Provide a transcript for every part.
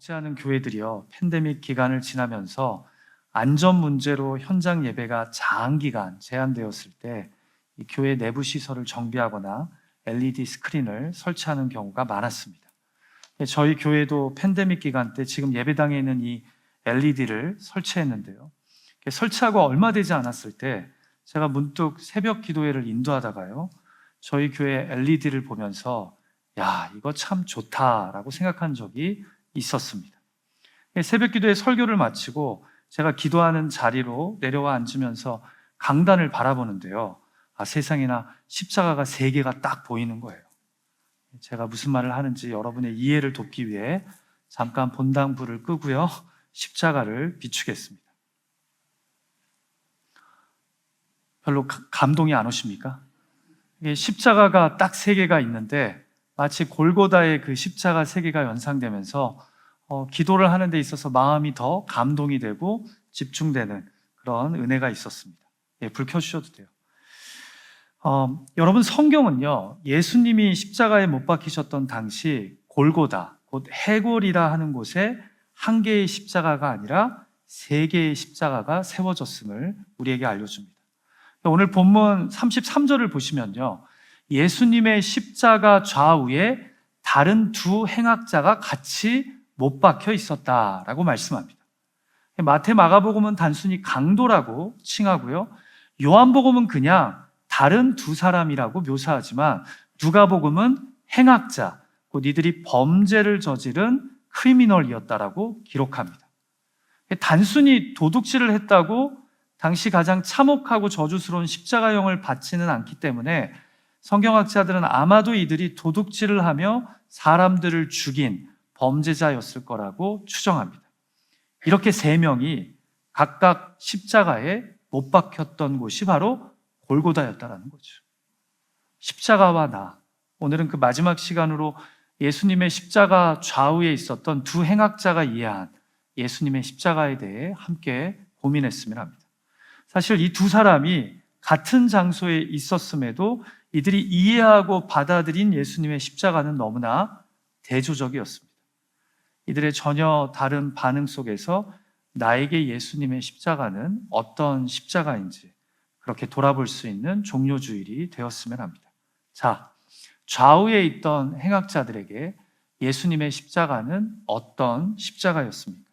적지 않은 교회들이요, 팬데믹 기간을 지나면서 안전 문제로 현장 예배가 장기간 제한되었을 때 이 교회 내부 시설을 정비하거나 LED 스크린을 설치하는 경우가 많았습니다. 저희 교회도 팬데믹 기간 때 지금 예배당에 있는 이 LED를 설치했는데요. 설치하고 얼마 되지 않았을 때 제가 문득 새벽 기도회를 인도하다가요, 저희 교회 LED를 보면서 야, 이거 참 좋다라고 생각한 적이 있었습니다. 새벽 기도회 설교를 마치고 제가 기도하는 자리로 내려와 앉으면서 강단을 바라보는데요, 세상에나 십자가가 3개가 딱 보이는 거예요. 제가 무슨 말을 하는지 여러분의 이해를 돕기 위해 잠깐 본당불을 끄고요, 십자가를 비추겠습니다. 별로 감동이 안 오십니까? 십자가가 딱 3개가 있는데 마치 골고다의 그 십자가 3개가 연상되면서 기도를 하는 데 있어서 마음이 더 감동이 되고 집중되는 그런 은혜가 있었습니다. 불 켜주셔도 돼요. 여러분, 성경은요, 예수님이 십자가에 못 박히셨던 당시 골고다, 곧 해골이라 하는 곳에 1개의 십자가가 아니라 3개의 십자가가 세워졌음을 우리에게 알려줍니다. 오늘 본문 33절을 보시면요, 예수님의 십자가 좌우에 다른 2 행악자가 같이 못 박혀 있었다라고 말씀합니다. 마태, 마가복음은 단순히 강도라고 칭하고요, 요한복음은 그냥 다른 2 사람이라고 묘사하지만 누가복음은 행악자, 곧 이들이 범죄를 저지른 크리미널이었다라고 기록합니다. 단순히 도둑질을 했다고 당시 가장 참혹하고 저주스러운 십자가형을 받지는 않기 때문에 성경학자들은 아마도 이들이 도둑질을 하며 사람들을 죽인 범죄자였을 거라고 추정합니다. 이렇게 3명이 각각 십자가에 못 박혔던 곳이 바로 골고다였다라는 거죠. 십자가와 나, 오늘은 그 마지막 시간으로 예수님의 십자가 좌우에 있었던 2 행악자가 이해한 예수님의 십자가에 대해 함께 고민했으면 합니다. 사실 이 2 사람이 같은 장소에 있었음에도 이들이 이해하고 받아들인 예수님의 십자가는 너무나 대조적이었습니다. 이들의 전혀 다른 반응 속에서 나에게 예수님의 십자가는 어떤 십자가인지 그렇게 돌아볼 수 있는 종료주일이 되었으면 합니다. 자, 좌우에 있던 행악자들에게 예수님의 십자가는 어떤 십자가였습니까?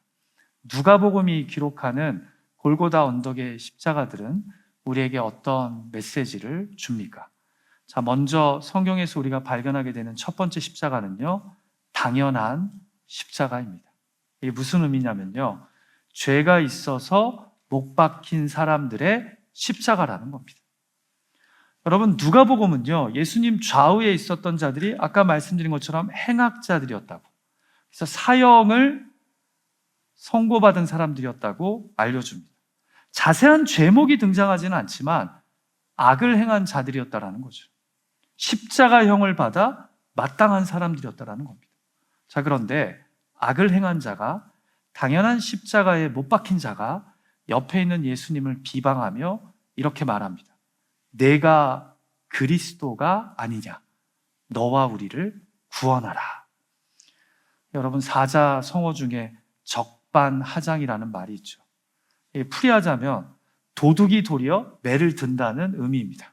누가복음이 기록하는 골고다 언덕의 십자가들은 우리에게 어떤 메시지를 줍니까? 자, 먼저 성경에서 우리가 발견하게 되는 첫 번째 십자가는요, 당연한 십자가입니다. 이게 무슨 의미냐면요, 죄가 있어서 못 박힌 사람들의 십자가라는 겁니다. 여러분, 누가복음은요, 예수님 좌우에 있었던 자들이 아까 말씀드린 것처럼 행악자들이었다고, 그래서 사형을 선고받은 사람들이었다고 알려줍니다. 자세한 죄목이 등장하지는 않지만 악을 행한 자들이었다라는 거죠. 십자가형을 받아 마땅한 사람들이었다라는 겁니다. 자, 그런데 악을 행한 자가, 당연한 십자가에 못 박힌 자가 옆에 있는 예수님을 비방하며 이렇게 말합니다. 내가 그리스도가 아니냐? 너와 우리를 구원하라. 여러분, 사자성어 중에 적반하장이라는 말이 있죠. 풀이하자면 도둑이 도리어 매를 든다는 의미입니다.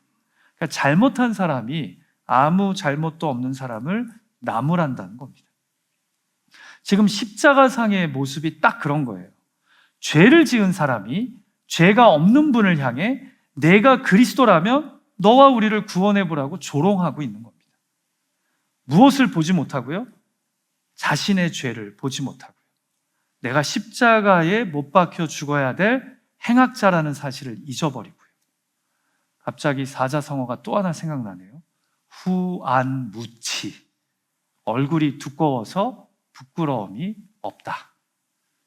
그러니까 잘못한 사람이 아무 잘못도 없는 사람을 나무란다는 겁니다. 지금 십자가상의 모습이 딱 그런 거예요. 죄를 지은 사람이 죄가 없는 분을 향해 내가 그리스도라면 너와 우리를 구원해보라고 조롱하고 있는 겁니다. 무엇을 보지 못하고요? 자신의 죄를 보지 못하고요. 내가 십자가에 못 박혀 죽어야 될 행악자라는 사실을 잊어버리고요. 갑자기 사자성어가 또 하나 생각나네요. 후안무치. 얼굴이 두꺼워서 부끄러움이 없다.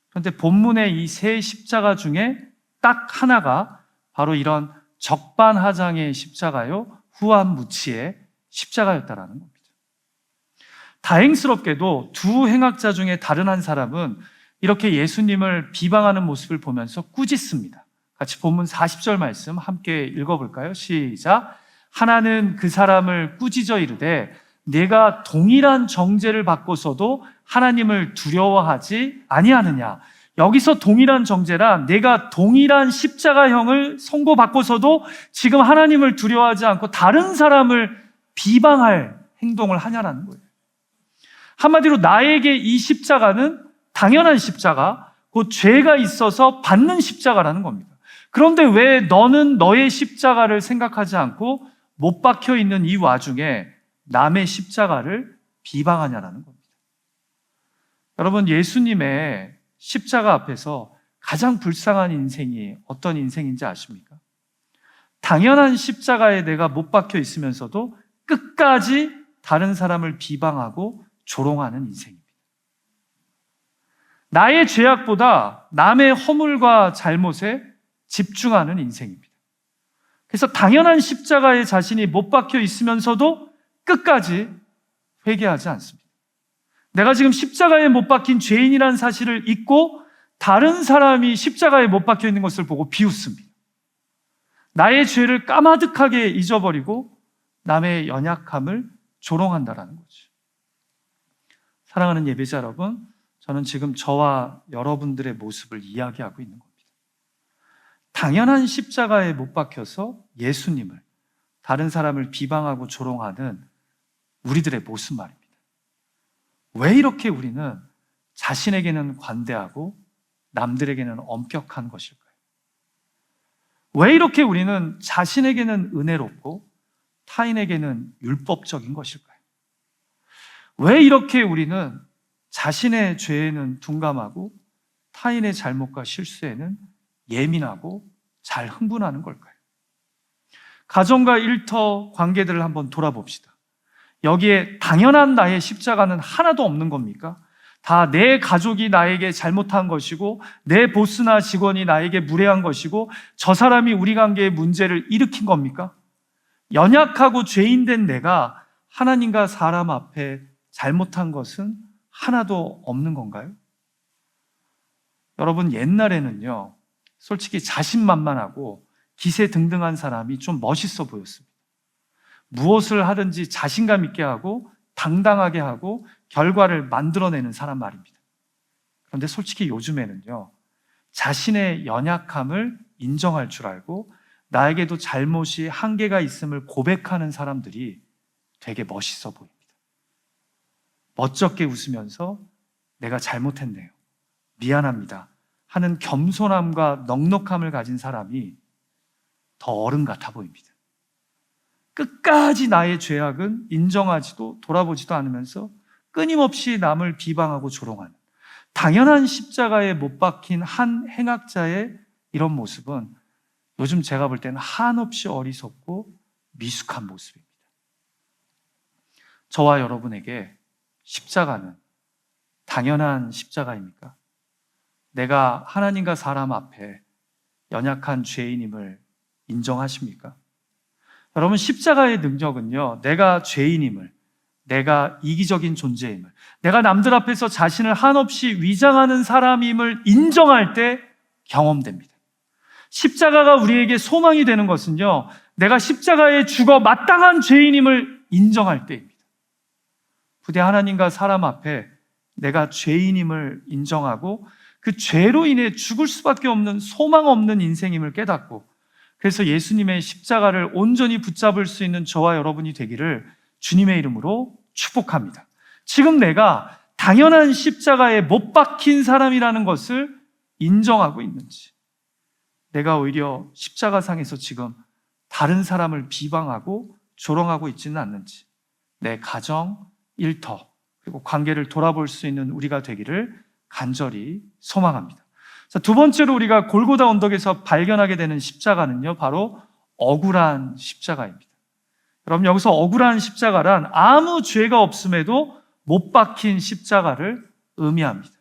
그런데 본문의 이 3 십자가 중에 딱 하나가 바로 이런 적반하장의 십자가요, 후안무치의 십자가였다라는 겁니다. 다행스럽게도 2 행악자 중에 다른 한 사람은 이렇게 예수님을 비방하는 모습을 보면서 꾸짖습니다. 같이 본문 40절 말씀 함께 읽어볼까요? 시작. 하나는 그 사람을 꾸짖어 이르되 내가 동일한 정죄를 받고서도 하나님을 두려워하지 아니하느냐. 여기서 동일한 정죄란 내가 동일한 십자가형을 선고받고서도 지금 하나님을 두려워하지 않고 다른 사람을 비방할 행동을 하냐라는 거예요. 한마디로 나에게 이 십자가는 당연한 십자가, 곧 죄가 있어서 받는 십자가라는 겁니다. 그런데 왜 너는 너의 십자가를 생각하지 않고 못 박혀 있는 이 와중에 남의 십자가를 비방하냐라는 겁니다. 여러분, 예수님의 십자가 앞에서 가장 불쌍한 인생이 어떤 인생인지 아십니까? 당연한 십자가에 내가 못 박혀 있으면서도 끝까지 다른 사람을 비방하고 조롱하는 인생입니다. 나의 죄악보다 남의 허물과 잘못에 집중하는 인생입니다. 그래서 당연한 십자가에 자신이 못 박혀 있으면서도 끝까지 회개하지 않습니다. 내가 지금 십자가에 못 박힌 죄인이라는 사실을 잊고 다른 사람이 십자가에 못 박혀 있는 것을 보고 비웃습니다. 나의 죄를 까마득하게 잊어버리고 남의 연약함을 조롱한다라는 거죠. 사랑하는 예배자 여러분, 저는 지금 저와 여러분들의 모습을 이야기하고 있는 겁니다. 당연한 십자가에 못 박혀서 예수님을, 다른 사람을 비방하고 조롱하는 우리들의 모습 말입니다. 왜 이렇게 우리는 자신에게는 관대하고 남들에게는 엄격한 것일까요? 왜 이렇게 우리는 자신에게는 은혜롭고 타인에게는 율법적인 것일까요? 왜 이렇게 우리는 자신의 죄에는 둔감하고 타인의 잘못과 실수에는 예민하고 잘 흥분하는 걸까요? 가정과 일터 관계들을 한번 돌아봅시다. 여기에 당연한 나의 십자가는 하나도 없는 겁니까? 다 내 가족이 나에게 잘못한 것이고 내 보스나 직원이 나에게 무례한 것이고 저 사람이 우리 관계에 문제를 일으킨 겁니까? 연약하고 죄인된 내가 하나님과 사람 앞에 잘못한 것은 하나도 없는 건가요? 여러분, 옛날에는요, 솔직히 자신만만하고 기세등등한 사람이 좀 멋있어 보였습니다. 무엇을 하든지 자신감 있게 하고 당당하게 하고 결과를 만들어내는 사람 말입니다. 그런데 솔직히 요즘에는요, 자신의 연약함을 인정할 줄 알고 나에게도 잘못이 한계가 있음을 고백하는 사람들이 되게 멋있어 보입니다. 멋쩍게 웃으면서 내가 잘못했네요, 미안합니다 하는 겸손함과 넉넉함을 가진 사람이 더 어른 같아 보입니다. 끝까지 나의 죄악은 인정하지도 돌아보지도 않으면서 끊임없이 남을 비방하고 조롱하는 당연한 십자가에 못 박힌 한 행악자의 이런 모습은 요즘 제가 볼 때는 한없이 어리석고 미숙한 모습입니다. 저와 여러분에게 십자가는 당연한 십자가입니까? 내가 하나님과 사람 앞에 연약한 죄인임을 인정하십니까? 여러분, 십자가의 능력은요, 내가 죄인임을, 내가 이기적인 존재임을, 내가 남들 앞에서 자신을 한없이 위장하는 사람임을 인정할 때 경험됩니다. 십자가가 우리에게 소망이 되는 것은요, 내가 십자가에 죽어 마땅한 죄인임을 인정할 때입니다. 부디 하나님과 사람 앞에 내가 죄인임을 인정하고 그 죄로 인해 죽을 수밖에 없는 소망 없는 인생임을 깨닫고, 그래서 예수님의 십자가를 온전히 붙잡을 수 있는 저와 여러분이 되기를 주님의 이름으로 축복합니다. 지금 내가 당연한 십자가에 못 박힌 사람이라는 것을 인정하고 있는지, 내가 오히려 십자가상에서 지금 다른 사람을 비방하고 조롱하고 있지는 않는지, 내 가정, 일터, 그리고 관계를 돌아볼 수 있는 우리가 되기를 간절히 소망합니다. 자, 두 번째로 우리가 골고다 언덕에서 발견하게 되는 십자가는요, 바로 억울한 십자가입니다. 여러분, 여기서 억울한 십자가란 아무 죄가 없음에도 못 박힌 십자가를 의미합니다.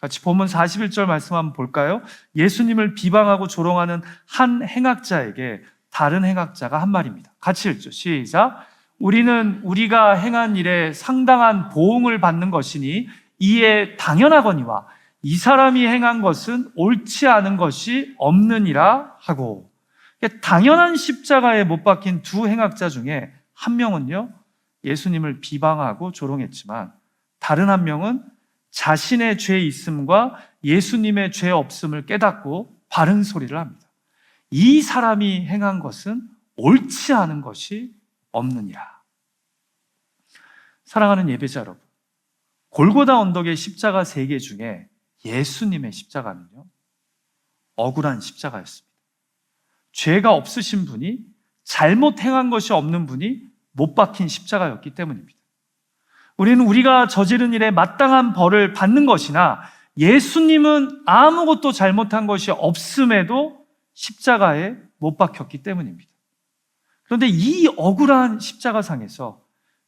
같이 본문 41절 말씀 한번 볼까요? 예수님을 비방하고 조롱하는 한 행악자에게 다른 행악자가 한 말입니다. 같이 읽죠. 시작. 우리는 우리가 행한 일에 상당한 보응을 받는 것이니 이에 당연하거니와 이 사람이 행한 것은 옳지 않은 것이 없느니라 하고, 당연한 십자가에 못 박힌 두 행악자 중에 한 명은요, 예수님을 비방하고 조롱했지만 다른 한 명은 자신의 죄 있음과 예수님의 죄 없음을 깨닫고 바른 소리를 합니다. 이 사람이 행한 것은 옳지 않은 것이 없느니라. 사랑하는 예배자 여러분, 골고다 언덕의 십자가 3개 중에 예수님의 십자가는요, 억울한 십자가였습니다. 죄가 없으신 분이, 잘못 행한 것이 없는 분이 못 박힌 십자가였기 때문입니다. 우리는 우리가 저지른 일에 마땅한 벌을 받는 것이나 예수님은 아무것도 잘못한 것이 없음에도 십자가에 못 박혔기 때문입니다. 그런데 이 억울한 십자가상에서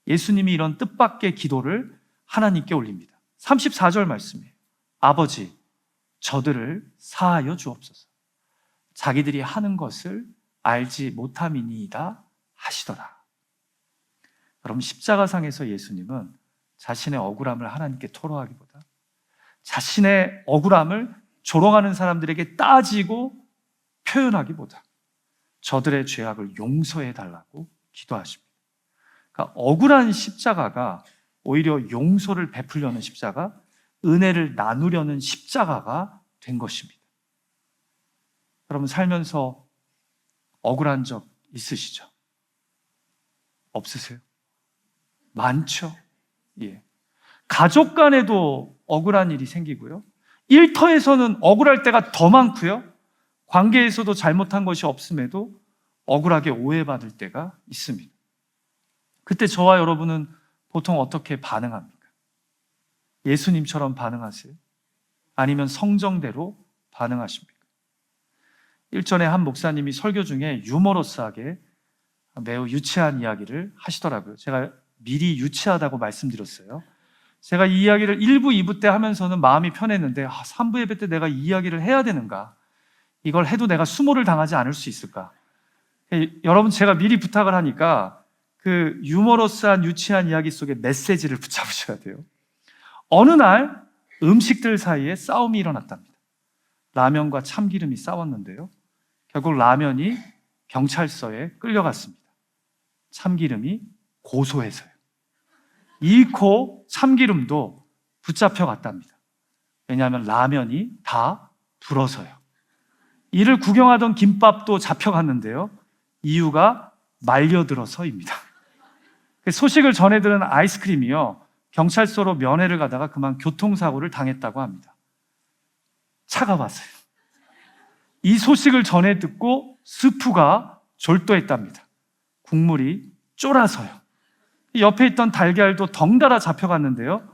예수님이 이런 뜻밖의 기도를 하나님께 올립니다. 34절 말씀이에요. 아버지, 저들을 사하여 주옵소서. 자기들이 하는 것을 알지 못함이니이다 하시더라. 여러분, 십자가상에서 예수님은 자신의 억울함을 하나님께 토로하기보다 자신의 억울함을 조롱하는 사람들에게 따지고 표현하기보다 저들의 죄악을 용서해 달라고 기도하십니다. 그러니까 억울한 십자가가 오히려 용서를 베풀려는 십자가, 은혜를 나누려는 십자가가 된 것입니다. 여러분, 살면서 억울한 적 있으시죠? 없으세요? 많죠? 예. 가족 간에도 억울한 일이 생기고요. 일터에서는 억울할 때가 더 많고요. 관계에서도 잘못한 것이 없음에도 억울하게 오해받을 때가 있습니다. 그때 저와 여러분은 보통 어떻게 반응합니까? 예수님처럼 반응하세요? 아니면 성정대로 반응하십니까? 일전에 한 목사님이 설교 중에 유머러스하게 매우 유치한 이야기를 하시더라고요. 제가 미리 유치하다고 말씀드렸어요. 제가 이 이야기를 1부, 2부 때 하면서는 마음이 편했는데 3부 예배 때 내가 이 이야기를 해야 되는가? 이걸 해도 내가 수모를 당하지 않을 수 있을까? 여러분, 제가 미리 부탁을 하니까 그 유머러스한 유치한 이야기 속에 메시지를 붙잡으셔야 돼요. 어느 날 음식들 사이에 싸움이 일어났답니다. 라면과 참기름이 싸웠는데요. 결국 라면이 경찰서에 끌려갔습니다. 참기름이 고소해서요. 잃고 참기름도 붙잡혀 갔답니다. 왜냐하면 라면이 다 불어서요. 이를 구경하던 김밥도 잡혀갔는데요. 이유가 말려들어서입니다. 소식을 전해 들은 아이스크림이요, 경찰서로 면회를 가다가 그만 교통사고를 당했다고 합니다. 차가 왔어요. 이 소식을 전해 듣고 스프가 졸도했답니다. 국물이 쫄아서요. 옆에 있던 달걀도 덩달아 잡혀갔는데요.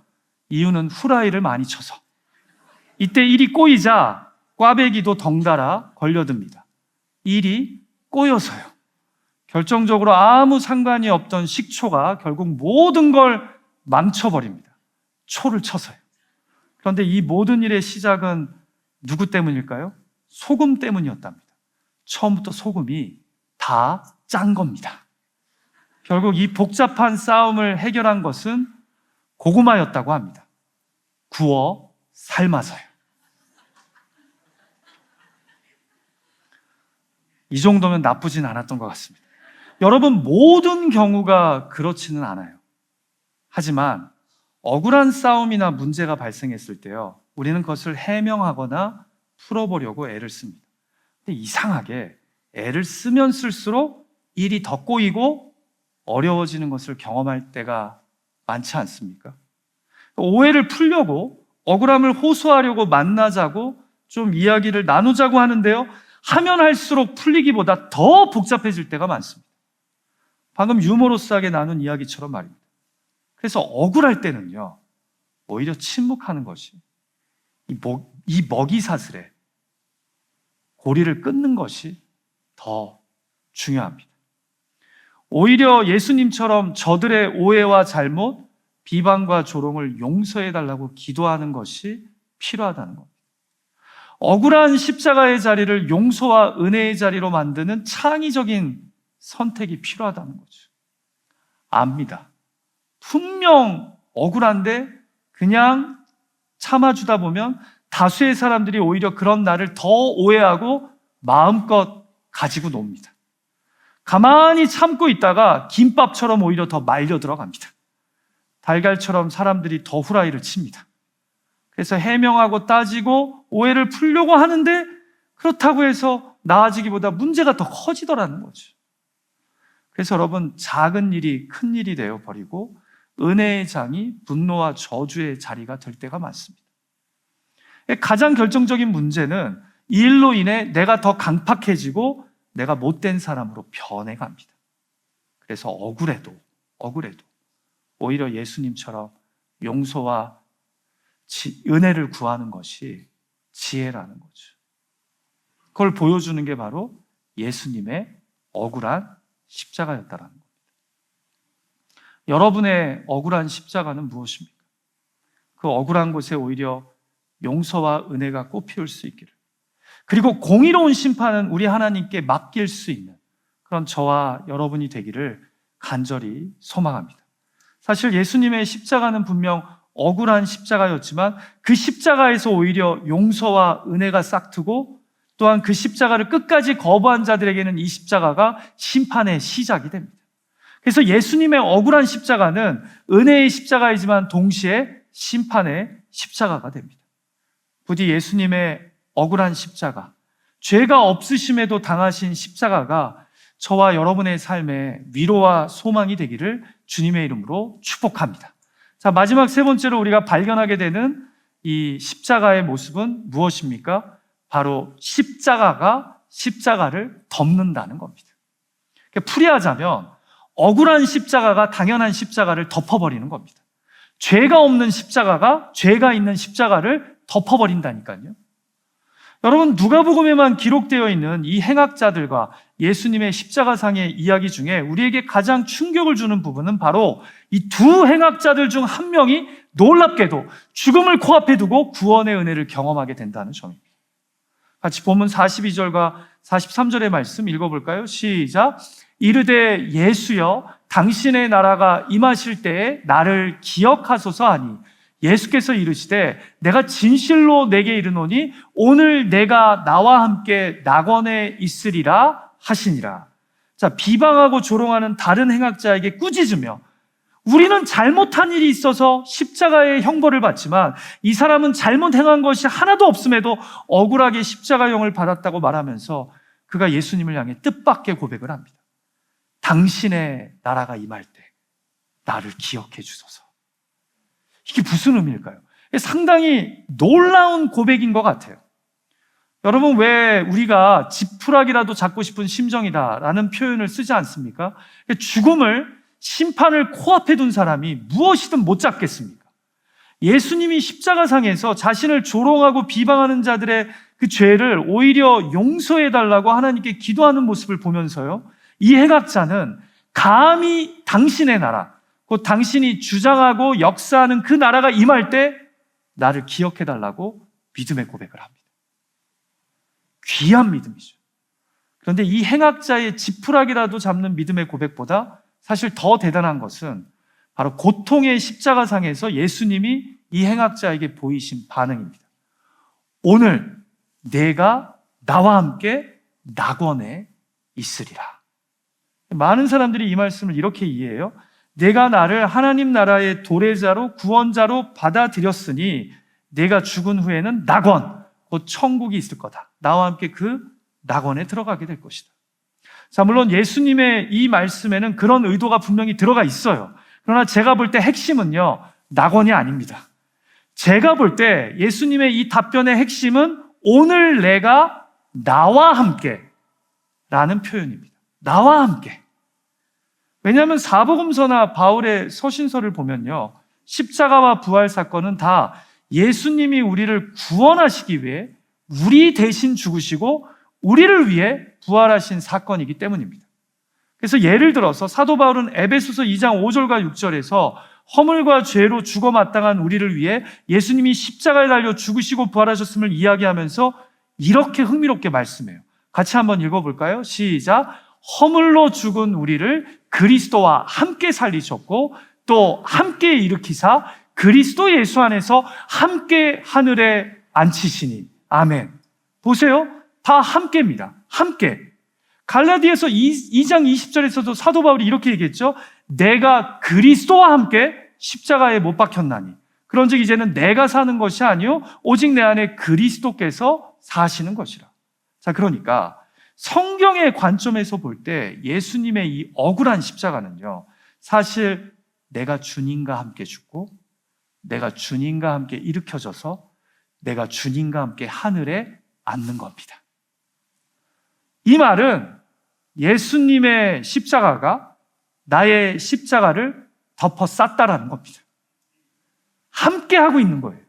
이유는 후라이를 많이 쳐서. 이때 일이 꼬이자 꽈배기도 덩달아 걸려듭니다. 일이 꼬여서요. 결정적으로 아무 상관이 없던 식초가 결국 모든 걸 망쳐버립니다. 초를 쳐서요. 그런데 이 모든 일의 시작은 누구 때문일까요? 소금 때문이었답니다. 처음부터 소금이 다 짠 겁니다. 결국 이 복잡한 싸움을 해결한 것은 고구마였다고 합니다. 구워 삶아서요. 이 정도면 나쁘진 않았던 것 같습니다. 여러분, 모든 경우가 그렇지는 않아요. 하지만 억울한 싸움이나 문제가 발생했을 때요, 우리는 그것을 해명하거나 풀어보려고 애를 씁니다. 근데 이상하게 애를 쓰면 쓸수록 일이 더 꼬이고 어려워지는 것을 경험할 때가 많지 않습니까? 오해를 풀려고, 억울함을 호소하려고 만나자고 좀 이야기를 나누자고 하는데요, 하면 할수록 풀리기보다 더 복잡해질 때가 많습니다. 방금 유머러스하게 나눈 이야기처럼 말입니다. 그래서 억울할 때는요, 오히려 침묵하는 것이, 이 먹이사슬에 고리를 끊는 것이 더 중요합니다. 오히려 예수님처럼 저들의 오해와 잘못, 비방과 조롱을 용서해달라고 기도하는 것이 필요하다는 겁니다. 억울한 십자가의 자리를 용서와 은혜의 자리로 만드는 창의적인 선택이 필요하다는 거죠. 압니다. 분명 억울한데 그냥 참아주다 보면 다수의 사람들이 오히려 그런 나를 더 오해하고 마음껏 가지고 놉니다. 가만히 참고 있다가 김밥처럼 오히려 더 말려 들어갑니다. 달걀처럼 사람들이 더 후라이를 칩니다. 그래서 해명하고 따지고 오해를 풀려고 하는데 그렇다고 해서 나아지기보다 문제가 더 커지더라는 거죠. 그래서 여러분, 작은 일이 큰 일이 되어버리고 은혜의 장이 분노와 저주의 자리가 될 때가 많습니다. 가장 결정적인 문제는 이 일로 인해 내가 더 강팍해지고 내가 못된 사람으로 변해갑니다. 그래서 억울해도 오히려 예수님처럼 용서와 은혜를 구하는 것이 지혜라는 거죠. 그걸 보여주는 게 바로 예수님의 억울한 십자가였다라는 겁니다. 여러분의 억울한 십자가는 무엇입니까? 그 억울한 곳에 오히려 용서와 은혜가 꽃피울 수 있기를, 그리고 공의로운 심판은 우리 하나님께 맡길 수 있는 그런 저와 여러분이 되기를 간절히 소망합니다. 사실 예수님의 십자가는 분명 억울한 십자가였지만 그 십자가에서 오히려 용서와 은혜가 싹트고, 또한 그 십자가를 끝까지 거부한 자들에게는 이 십자가가 심판의 시작이 됩니다. 그래서 예수님의 억울한 십자가는 은혜의 십자가이지만 동시에 심판의 십자가가 됩니다. 부디 예수님의 억울한 십자가, 죄가 없으심에도 당하신 십자가가 저와 여러분의 삶에 위로와 소망이 되기를 주님의 이름으로 축복합니다. 자, 마지막 세 번째로 우리가 발견하게 되는 이 십자가의 모습은 무엇입니까? 바로 십자가가 십자가를 덮는다는 겁니다. 풀이하자면 억울한 십자가가 당연한 십자가를 덮어버리는 겁니다. 죄가 없는 십자가가 죄가 있는 십자가를 덮어버린다니까요. 여러분, 누가복음에만 기록되어 있는 이 행악자들과 예수님의 십자가상의 이야기 중에 우리에게 가장 충격을 주는 부분은 바로 이 두 행악자들 중 한 명이 놀랍게도 죽음을 코앞에 두고 구원의 은혜를 경험하게 된다는 점입니다. 같이 본문 42절과 43절의 말씀 읽어볼까요? 시작. 이르되 예수여, 당신의 나라가 임하실 때에 나를 기억하소서 하니, 예수께서 이르시되 내가 진실로 내게 이르노니 오늘 내가 나와 함께 낙원에 있으리라 하시니라. 자, 비방하고 조롱하는 다른 행악자에게 꾸짖으며, 우리는 잘못한 일이 있어서 십자가의 형벌을 받지만 이 사람은 잘못 행한 것이 하나도 없음에도 억울하게 십자가형을 받았다고 말하면서 그가 예수님을 향해 뜻밖의 고백을 합니다. 당신의 나라가 임할 때 나를 기억해 주소서. 이게 무슨 의미일까요? 상당히 놀라운 고백인 것 같아요. 여러분, 왜 우리가 지푸라기라도 잡고 싶은 심정이다라는 표현을 쓰지 않습니까? 죽음을, 심판을 코앞에 둔 사람이 무엇이든 못 잡겠습니까? 예수님이 십자가상에서 자신을 조롱하고 비방하는 자들의 그 죄를 오히려 용서해달라고 하나님께 기도하는 모습을 보면서요, 이 행악자는 감히 당신의 나라, 곧 당신이 주장하고 역사하는 그 나라가 임할 때 나를 기억해달라고 믿음의 고백을 합니다. 귀한 믿음이죠. 그런데 이 행악자의 지푸라기라도 잡는 믿음의 고백보다 사실 더 대단한 것은 바로 고통의 십자가상에서 예수님이 이 행악자에게 보이신 반응입니다. 오늘 내가 나와 함께 낙원에 있으리라. 많은 사람들이 이 말씀을 이렇게 이해해요. 내가 나를 하나님 나라의 도래자로 구원자로 받아들였으니 내가 죽은 후에는 낙원, 곧 천국이 있을 거다. 나와 함께 그 낙원에 들어가게 될 것이다. 자, 물론 예수님의 이 말씀에는 그런 의도가 분명히 들어가 있어요. 그러나 제가 볼 때 핵심은요, 낙원이 아닙니다. 제가 볼 때 예수님의 이 답변의 핵심은 오늘 내가 나와 함께 라는 표현입니다. 나와 함께. 왜냐하면 사복음서나 바울의 서신서를 보면요, 십자가와 부활 사건은 다 예수님이 우리를 구원하시기 위해 우리 대신 죽으시고 우리를 위해 부활하신 사건이기 때문입니다. 그래서 예를 들어서 사도 바울은 에베소서 2장 5절과 6절에서 허물과 죄로 죽어 마땅한 우리를 위해 예수님이 십자가에 달려 죽으시고 부활하셨음을 이야기하면서 이렇게 흥미롭게 말씀해요. 같이 한번 읽어볼까요? 시작. 허물로 죽은 우리를 그리스도와 함께 살리셨고 또 함께 일으키사 그리스도 예수 안에서 함께 하늘에 앉히시니. 아멘. 보세요. 다 함께입니다. 함께. 갈라디아서 2장 20절에서도 사도 바울이 이렇게 얘기했죠. 내가 그리스도와 함께 십자가에 못 박혔나니 그런즉 이제는 내가 사는 것이 아니요 오직 내 안에 그리스도께서 사시는 것이라. 자, 그러니까 성경의 관점에서 볼 때 예수님의 이 억울한 십자가는요, 사실 내가 주님과 함께 죽고 내가 주님과 함께 일으켜져서 내가 주님과 함께 하늘에 앉는 겁니다. 이 말은 예수님의 십자가가 나의 십자가를 덮어 쌌다라는 겁니다. 함께 하고 있는 거예요.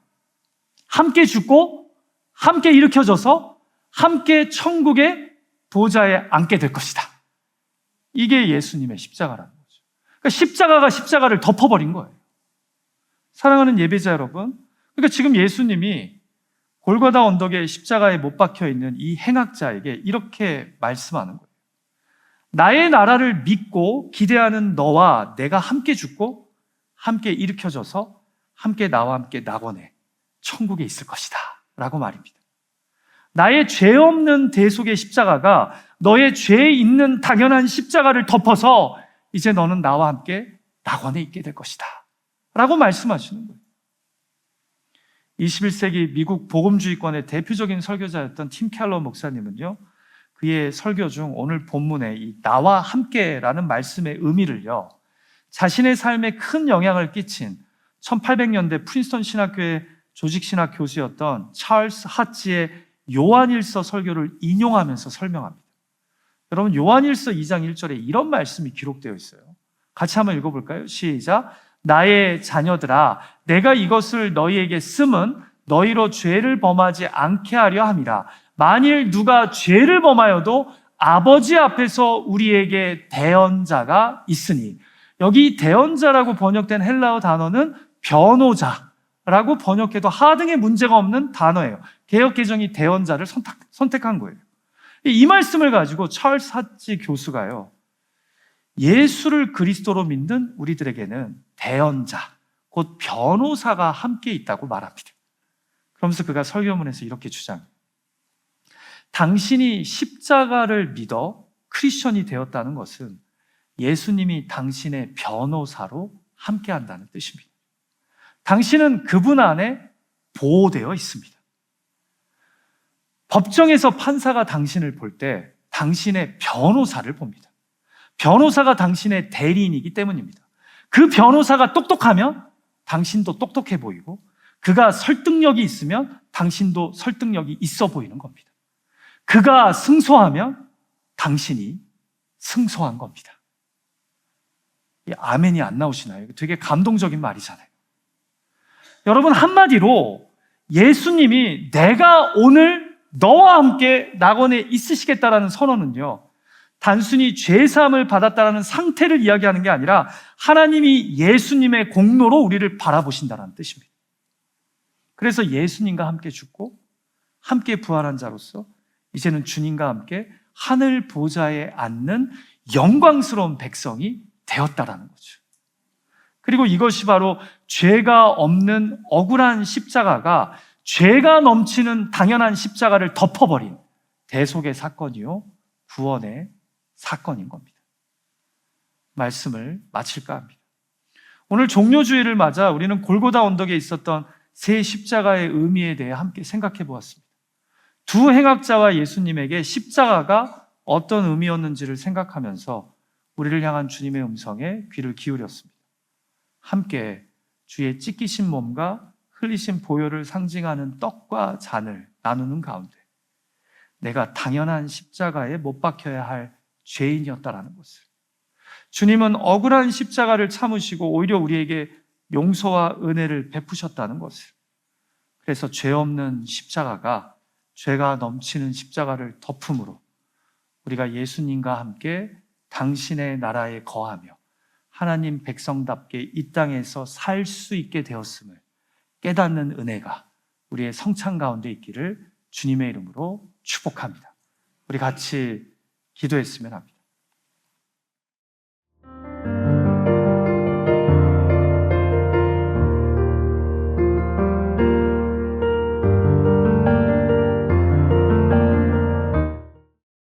함께 죽고 함께 일으켜져서 함께 천국의 보좌에 앉게 될 것이다. 이게 예수님의 십자가라는 거죠. 그러니까 십자가가 십자가를 덮어버린 거예요. 사랑하는 예배자 여러분, 그러니까 지금 예수님이 골고다 언덕에 십자가에 못 박혀 있는 이 행악자에게 이렇게 말씀하는 거예요. 나의 나라를 믿고 기대하는 너와 내가 함께 죽고 함께 일으켜져서 함께 나와 함께 낙원에 천국에 있을 것이다 라고 말입니다. 나의 죄 없는 대속의 십자가가 너의 죄 있는 당연한 십자가를 덮어서 이제 너는 나와 함께 낙원에 있게 될 것이다 라고 말씀하시는 거예요. 21세기 미국 복음주의권의 대표적인 설교자였던 팀 켈러 목사님은요, 그의 설교 중 오늘 본문의 이 나와 함께라는 말씀의 의미를요, 자신의 삶에 큰 영향을 끼친 1800년대 프린스턴 신학교의 조직신학 교수였던 찰스 하치의 요한일서 설교를 인용하면서 설명합니다. 여러분, 요한일서 2장 1절에 이런 말씀이 기록되어 있어요. 같이 한번 읽어볼까요? 시작. 나의 자녀들아, 내가 이것을 너희에게 쓰면 너희로 죄를 범하지 않게 하려 함이라. 만일 누가 죄를 범하여도 아버지 앞에서 우리에게 대언자가 있으니, 여기 대언자라고 번역된 헬라어 단어는 변호자라고 번역해도 하등의 문제가 없는 단어예요. 개역개정이 대언자를 선택한 거예요. 이 말씀을 가지고 찰스 하치 교수가요, 예수를 그리스도로 믿는 우리들에게는 대언자, 곧 변호사가 함께 있다고 말합니다. 그러면서 그가 설교문에서 이렇게 주장해요. 당신이 십자가를 믿어 크리스천이 되었다는 것은 예수님이 당신의 변호사로 함께 한다는 뜻입니다. 당신은 그분 안에 보호되어 있습니다. 법정에서 판사가 당신을 볼 때 당신의 변호사를 봅니다. 변호사가 당신의 대리인이기 때문입니다. 그 변호사가 똑똑하면 당신도 똑똑해 보이고, 그가 설득력이 있으면 당신도 설득력이 있어 보이는 겁니다. 그가 승소하면 당신이 승소한 겁니다. 이 아멘이 안 나오시나요? 되게 감동적인 말이잖아요. 여러분, 한마디로 예수님이 내가 오늘 너와 함께 낙원에 있으시겠다라는 선언은요, 단순히 죄사함을 받았다라는 상태를 이야기하는 게 아니라 하나님이 예수님의 공로로 우리를 바라보신다는 뜻입니다. 그래서 예수님과 함께 죽고 함께 부활한 자로서 이제는 주님과 함께 하늘 보좌에 앉는 영광스러운 백성이 되었다라는 거죠. 그리고 이것이 바로 죄가 없는 억울한 십자가가 죄가 넘치는 당연한 십자가를 덮어버린 대속의 사건이요, 구원의 사건인 겁니다. 말씀을 마칠까 합니다. 오늘 종료주일을 맞아 우리는 골고다 언덕에 있었던 세 십자가의 의미에 대해 함께 생각해 보았습니다. 두 행악자와 예수님에게 십자가가 어떤 의미였는지를 생각하면서 우리를 향한 주님의 음성에 귀를 기울였습니다. 함께 주의 찢기신 몸과 흘리신 보혈을 상징하는 떡과 잔을 나누는 가운데 내가 당연한 십자가에 못 박혀야 할 죄인이었다라는 것을, 주님은 억울한 십자가를 참으시고 오히려 우리에게 용서와 은혜를 베푸셨다는 것을, 그래서 죄 없는 십자가가 죄가 넘치는 십자가를 덮음으로 우리가 예수님과 함께 당신의 나라에 거하며 하나님 백성답게 이 땅에서 살 수 있게 되었음을 깨닫는 은혜가 우리의 성찬 가운데 있기를 주님의 이름으로 축복합니다. 우리 같이 기도했으면 합니다.